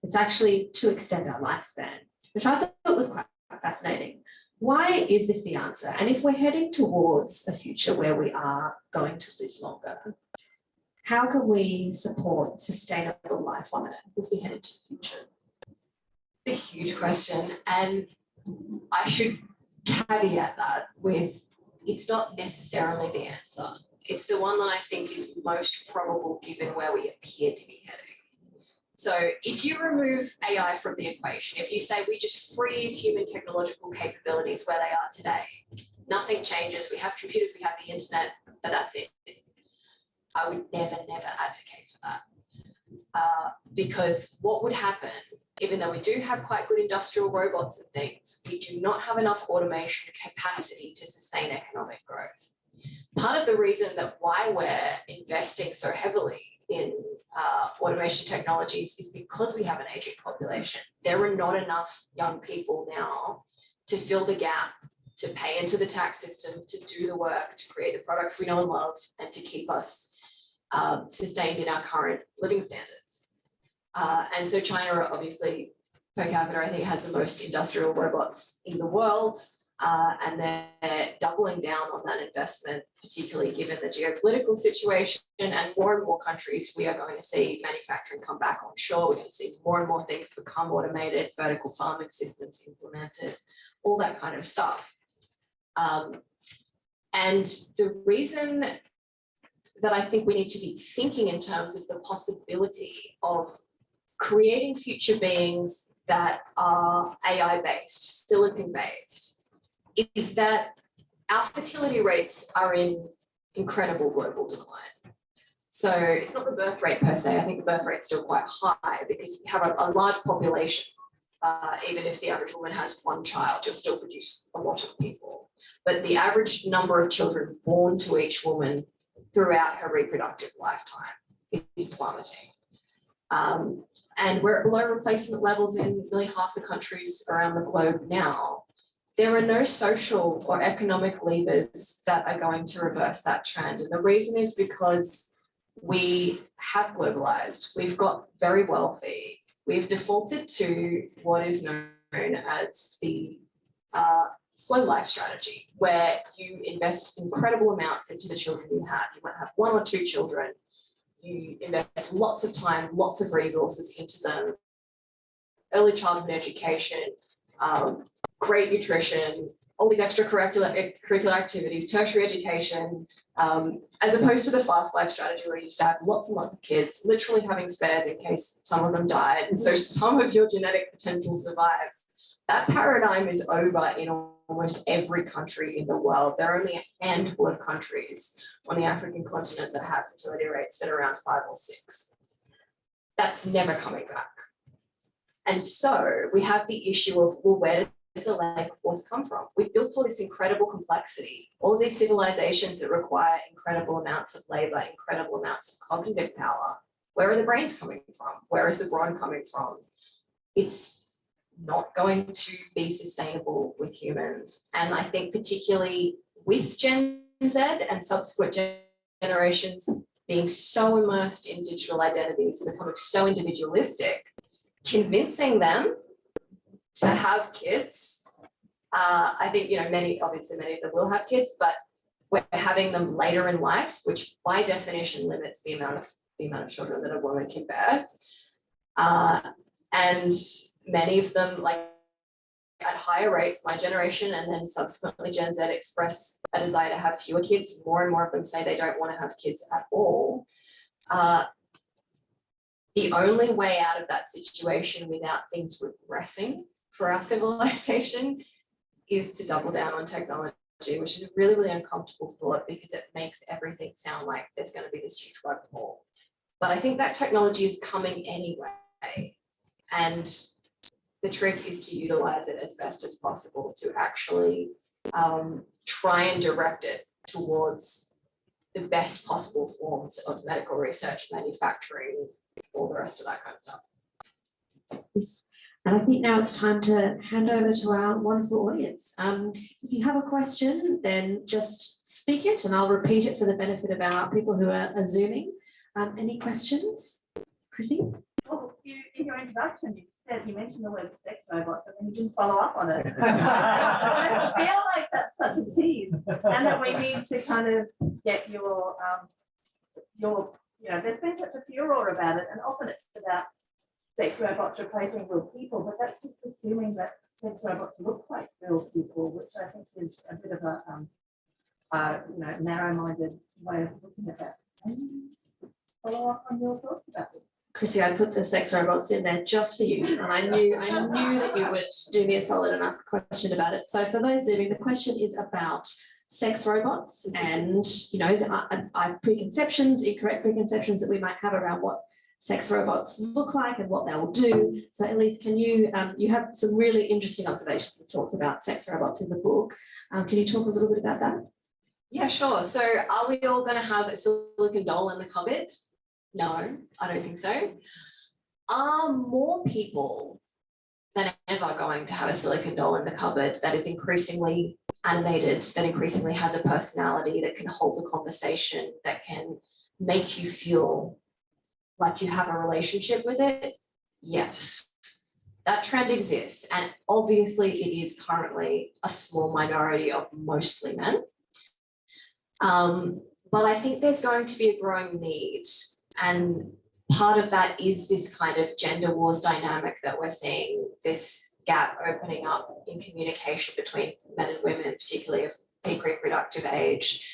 It's actually to extend our lifespan, which I thought was quite fascinating. Why is this the answer? And if we're heading towards a future where we are going to live longer, how can we support sustainable life on Earth as we head into the future? It's a huge question, and I should caveat that with it's not necessarily the answer. It's the one that I think is most probable given where we appear to be heading. So if you remove AI from the equation, if you say we just freeze human technological capabilities where they are today, nothing changes. We have computers, we have the internet, but that's it. I would never advocate for that. Because what would happen, even though we do have quite good industrial robots and things, we do not have enough automation capacity to sustain economic growth. Part of the reason that why we're investing so heavily in automation technologies is because we have an aging population. There are not enough young people now to fill the gap, to pay into the tax system, to do the work, to create the products we know and love, and to keep us sustained in our current living standards. And so China, obviously, per capita, I think, has the most industrial robots in the world. And they're doubling down on that investment, particularly given the geopolitical situation. And more countries, we are going to see manufacturing come back onshore. We're going to see more and more things become automated, vertical farming systems implemented, all that kind of stuff. And the reason that I think we need to be thinking in terms of the possibility of creating future beings that are AI-based, silicon-based, is that our fertility rates are in incredible global decline. So it's not the birth rate per se. I think the birth rate's still quite high because you have a large population. Even if the average woman has one child, you'll still produce a lot of people. But the average number of children born to each woman throughout her reproductive lifetime is plummeting. And we're at below replacement levels in nearly half the countries around the globe now. There are no social or economic levers that are going to reverse that trend. And the reason is because we have globalized, we've got very wealthy, we've defaulted to what is known as the slow life strategy, where you invest incredible amounts into the children you have. You might have 1 or 2 children. You invest lots of time, lots of resources into them, early childhood education, great nutrition, all these extracurricular activities, tertiary education, as opposed to the fast life strategy where you used to have lots and lots of kids, literally having spares in case some of them died. And so some of your genetic potential survives. That paradigm is over in almost every country in the world. There are only a handful of countries on the African continent that have fertility rates that are around 5 or 6. That's never coming back. And so we have the issue of, well, where does the labor force come from? We've built all this incredible complexity, all of these civilizations that require incredible amounts of labor, incredible amounts of cognitive power. Where are the brains coming from? Where is the brawn coming from? It's not going to be sustainable with humans. And I think particularly with Gen Z and subsequent generations being so immersed in digital identities, becoming so individualistic, convincing them to have kids. I think, many of them will have kids, but we're having them later in life, which by definition limits the amount of children that a woman can bear. And many of them, like at higher rates, my generation and then subsequently Gen Z, express a desire to have fewer kids. More and more of them say they don't want to have kids at all. The only way out of that situation without things regressing for our civilization is to double down on technology, which is a really, really uncomfortable thought because it makes everything sound like there's going to be this huge workflow. But I think that technology is coming anyway. And the trick is to utilize it as best as possible to actually try and direct it towards the best possible forms of medical research, manufacturing, all the rest of that kind of stuff. Yes. And I think now it's time to hand over to our wonderful audience. If you have a question, then just speak it and I'll repeat it for the benefit of our people who are Zooming. Any questions? Chrissy? Well, in your introduction, you mentioned the word sex robots and then you didn't follow up on it. I feel like that's such a tease and that we need to kind of get your there's been such a furor about it and often it's about sex robots replacing real people, but that's just assuming that sex robots look like real people, which I think is a bit of a narrow-minded way of looking at that. Can you follow up on your thoughts about this? Chrissy, I put the sex robots in there just for you, and I knew that you would do me a solid and ask a question about it. So for those Zooming, the question is about sex robots and preconceptions, incorrect preconceptions that we might have around what sex robots look like and what they will do. So Elise, can you have some really interesting observations and thoughts about sex robots in the book. Can you talk a little bit about that? Yeah, sure. So are we all going to have a silicon doll in the cupboard? No, I don't think so. Are more people than ever going to have a silicon doll in the cupboard that is increasingly animated, that increasingly has a personality, that can hold a conversation, that can make you feel like you have a relationship with it? Yes, that trend exists. And obviously it is currently a small minority of mostly men. But I think there's going to be a growing need. And part of that is this kind of gender wars dynamic that we're seeing, this gap opening up in communication between men and women, particularly of peak reproductive age.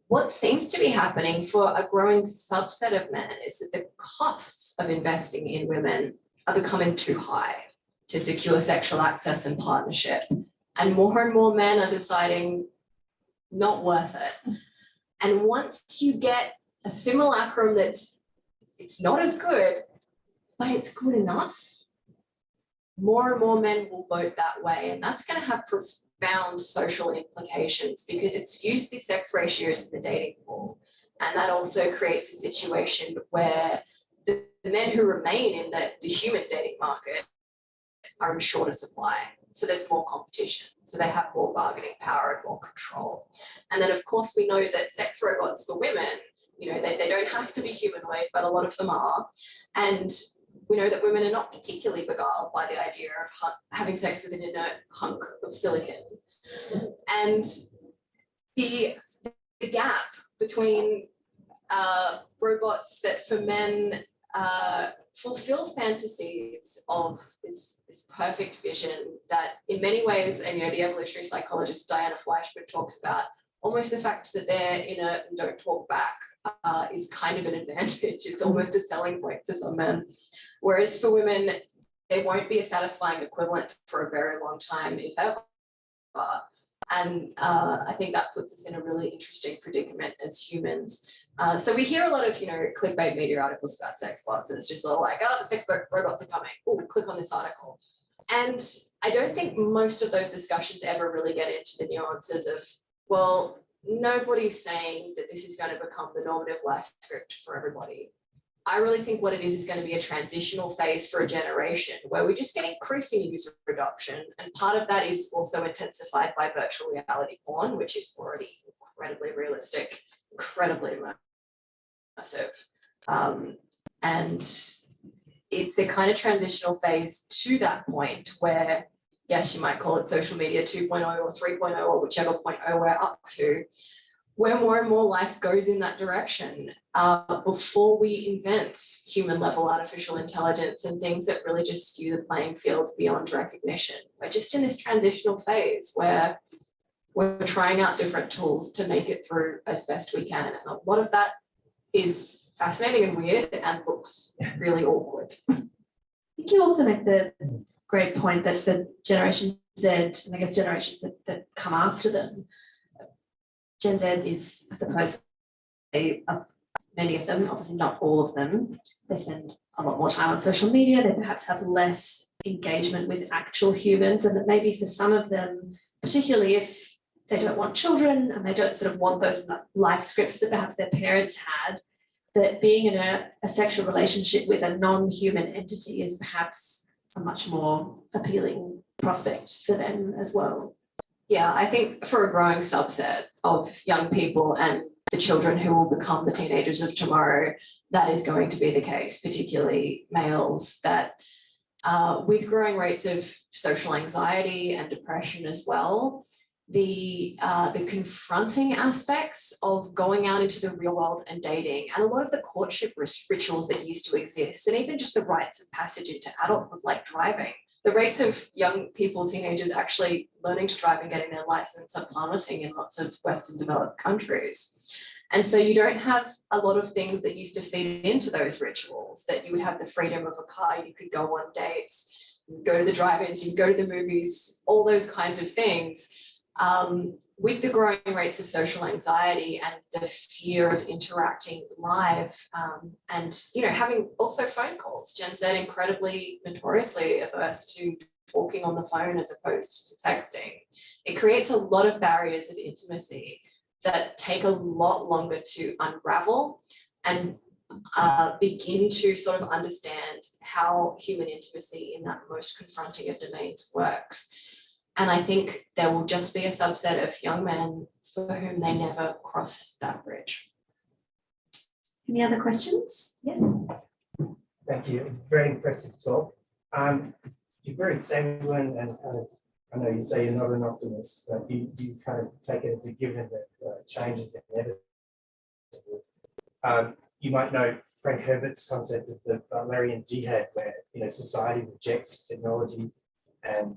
What seems to be happening for a growing subset of men is that the costs of investing in women are becoming too high to secure sexual access and partnership. And more men are deciding not worth it. And once you get a simulacrum it's not as good, but it's good enough, more and more men will vote that way. And that's going to have profound social implications because it skews the sex ratios in the dating pool. And that also creates a situation where the men who remain in the human dating market are in shorter supply. So there's more competition. So they have more bargaining power and more control. And then, of course, we know that sex robots for women, they don't have to be humanoid, but a lot of them are. And we know that women are not particularly beguiled by the idea of having sex with an inert hunk of silicon. And the gap between robots that for men fulfill fantasies of this perfect vision that in many ways, and the evolutionary psychologist Diana Fleischman talks about, almost the fact that they're inert and don't talk back is kind of an advantage. It's almost a selling point for some men. Whereas for women, there won't be a satisfying equivalent for a very long time, if ever. And I think that puts us in a really interesting predicament as humans. So we hear a lot of, clickbait media articles about sex bots, and it's just all like, oh, the sex robots are coming. Oh, click on this article. And I don't think most of those discussions ever really get into the nuances of, well, nobody's saying that this is going to become the normative life script for everybody. I really think what it is going to be a transitional phase for a generation where we just get increasing user adoption. And part of that is also intensified by virtual reality porn, which is already incredibly realistic, incredibly immersive. And it's a kind of transitional phase to that point where, yes, you might call it social media 2.0 or 3.0 or whichever 0.0 we're up to, where more and more life goes in that direction before we invent human level artificial intelligence and things that really just skew the playing field beyond recognition. We're just in this transitional phase where we're trying out different tools to make it through as best we can. And a lot of that is fascinating and weird and looks really awkward. I think you also make the great point that for Generation Z, and I guess generations that come after them, Gen Z is, I suppose, many of them, obviously not all of them, they spend a lot more time on social media, they perhaps have less engagement with actual humans, and that maybe for some of them, particularly if they don't want children and they don't sort of want those life scripts that perhaps their parents had, that being in a sexual relationship with a non-human entity is perhaps a much more appealing prospect for them as well. Yeah, I think for a growing subset of young people and the children who will become the teenagers of tomorrow, that is going to be the case, particularly males, that with growing rates of social anxiety and depression as well, the confronting aspects of going out into the real world and dating, and a lot of the courtship rituals that used to exist, and even just the rites of passage into adulthood, like driving. The rates of young people, teenagers actually learning to drive and getting their license are plummeting in lots of Western developed countries. And so you don't have a lot of things that used to feed into those rituals, that you would have the freedom of a car, you could go on dates, you go to the drive-ins, you go to the movies, all those kinds of things. With the growing rates of social anxiety and the fear of interacting live, and having also phone calls, Gen Z incredibly notoriously averse to talking on the phone as opposed to texting. It creates a lot of barriers of intimacy that take a lot longer to unravel and begin to sort of understand how human intimacy in that most confronting of domains works. And I think there will just be a subset of young men for whom they never cross that bridge. Any other questions? Yes. Thank you. It's a very impressive talk. You're very sanguine and I know you say you're not an optimist, but you kind of take it as a given that change is inevitable. You might know Frank Herbert's concept of the Butlerian jihad, where society rejects technology, and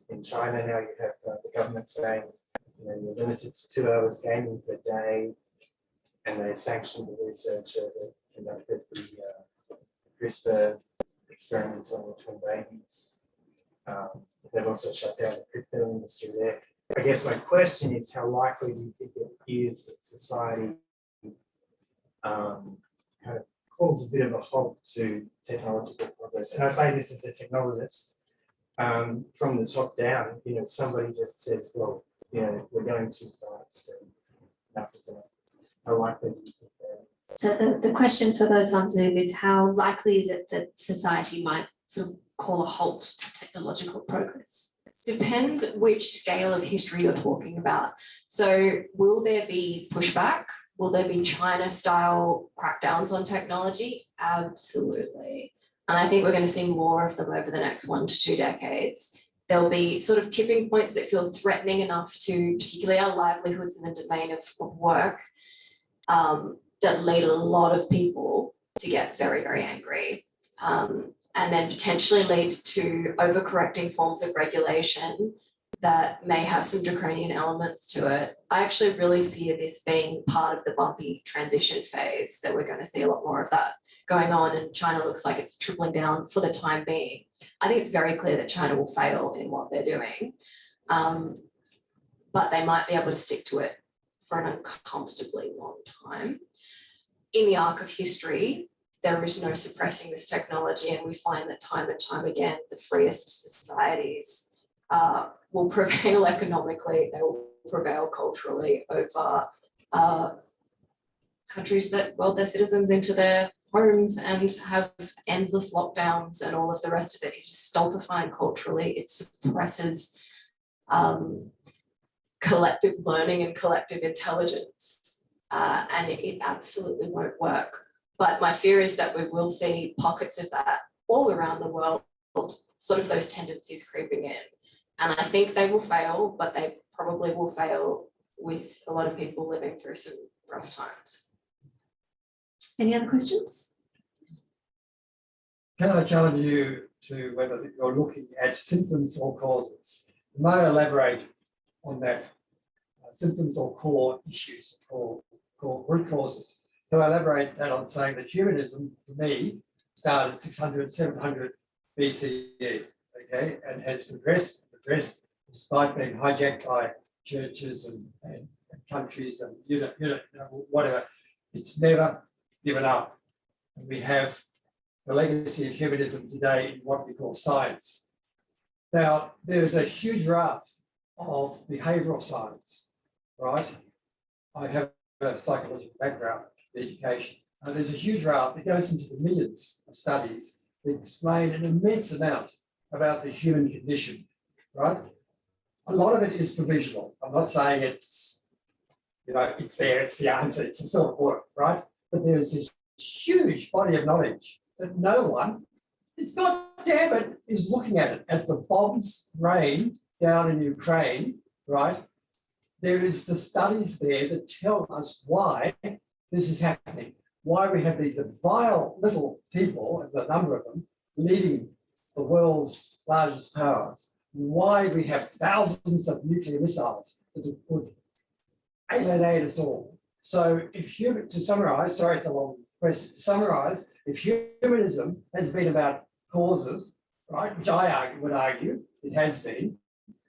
in China now you have the government saying you're limited to 2 hours gaming per day, and they sanctioned the researcher that conducted the CRISPR experiments on the twin babies. They've also shut down the crypto industry there. I guess my question is, how likely do you think it is that society kind of calls a bit of a halt to technological progress. And I say this as a technologist. From the top down, somebody just says, well, we're going too fast and enough is enough. How likely do you think that? So the question for those on Zoom is, how likely is it that society might sort of call a halt to technological progress? Depends which scale of history you're talking about. So will there be pushback? Will there be China-style crackdowns on technology? Absolutely. And I think we're going to see more of them over the next 1 to 2 decades. There'll be sort of tipping points that feel threatening enough to, particularly our livelihoods in the domain of work, that lead a lot of people to get very, very angry. And then potentially lead to overcorrecting forms of regulation that may have some draconian elements to it. I actually really fear this being part of the bumpy transition phase, that we're going to see a lot more of that going on, and China looks like it's tripling down for the time being. I think it's very clear that China will fail in what they're doing, but they might be able to stick to it for an uncomfortably long time. In the arc of history, there is no suppressing this technology, and we find that time and time again, the freest societies will prevail economically, they will prevail culturally over countries that weld their citizens into their homes and have endless lockdowns and all of the rest of it. It is stultifying culturally, it suppresses collective learning and collective intelligence, and it absolutely won't work. But my fear is that we will see pockets of that all around the world, sort of those tendencies creeping in. And I think they will fail, but they probably will fail with a lot of people living through some rough times. Any other questions? Can I challenge you to whether you're looking at symptoms or causes? You may elaborate on that, symptoms or core issues or core root causes. So I elaborate that on saying that humanism, to me, started 600, 700 BCE, okay, and has progressed despite being hijacked by churches and countries and whatever. It's never given up. And we have the legacy of humanism today in what we call science. Now, there's a huge raft of behavioural science, right? I have a psychological background, education. There's a huge raft that goes into the millions of studies that explain an immense amount about the human condition, right? A lot of it is provisional. I'm not saying it's, it's there, it's the answer, it's the sort of work, right? But there's this huge body of knowledge that no one, it's goddamn it, is looking at it as the bombs rain down in Ukraine, right? There is the studies there that tell us why this is happening, why we have these vile little people, the number of them, leading the world's largest powers, why we have thousands of nuclear missiles that would alienate us all. So to summarize, sorry, it's a long question, to summarize, if humanism has been about causes, right, which I would argue it has been,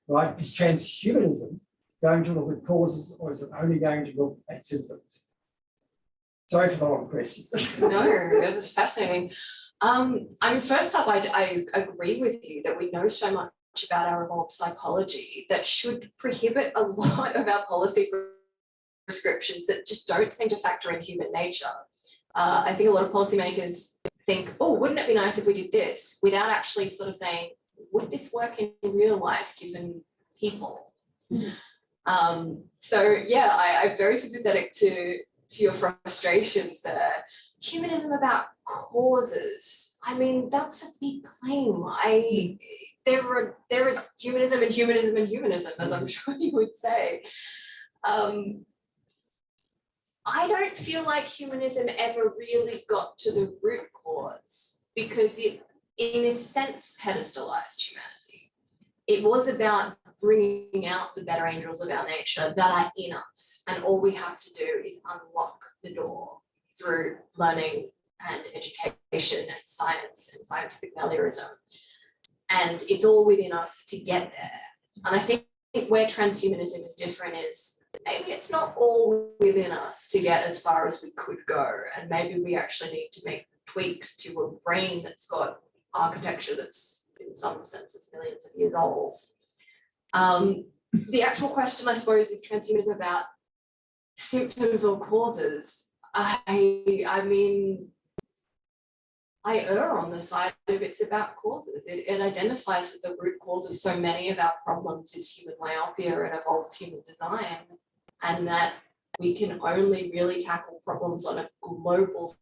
right, is transhumanism going to look at causes, or is it only going to look at symptoms? Sorry for the long question. No, it was fascinating. First up, I agree with you that we know so much about our evolved psychology that should prohibit a lot of our policy prescriptions that just don't seem to factor in human nature. I think a lot of policymakers think, oh, wouldn't it be nice if we did this, without actually sort of saying, would this work in real life given people? So yeah, I'm very sympathetic to your frustrations there. Humanism about causes. I mean, that's a big claim. There is humanism and humanism and humanism, as I'm sure you would say. I don't feel like humanism ever really got to the root cause, because it, in a sense, pedestalized humanity. It was about bringing out the better angels of our nature that are in us, and all we have to do is unlock the door through learning and education and science and scientific meliorism. And it's all within us to get there. And I think where transhumanism is different is maybe it's not all within us to get as far as we could go, and maybe we actually need to make tweaks to a brain that's got architecture that's in some senses millions of years old. The actual question, I suppose, is transhumanism about symptoms or causes? I mean, I err on the side of it's about causes. It identifies that the root cause of so many of our problems is human myopia and evolved human design, and that we can only really tackle problems on a global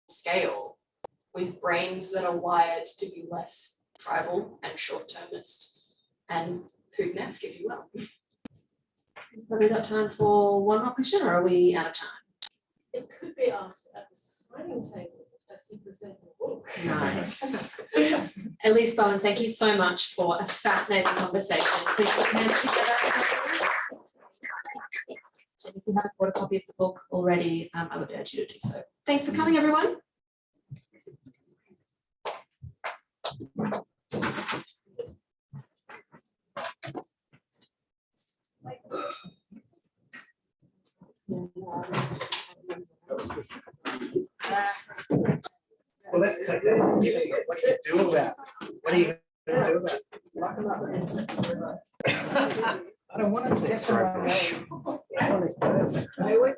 scale with brains that are wired to be less tribal and short-termist and Putin-esque, if you will. Have we got time for one more question, or are we out of time? It could be asked at the signing table as you present the book. Nice. Elise Bohan, thank you so much for a fascinating conversation. Please put your hands together. And if you haven't bought a copy of the book already, I would urge you to do so. Thanks for coming, everyone. Well, let's take that. What do you do about it? What are you going to do about it? I don't want to see it. I always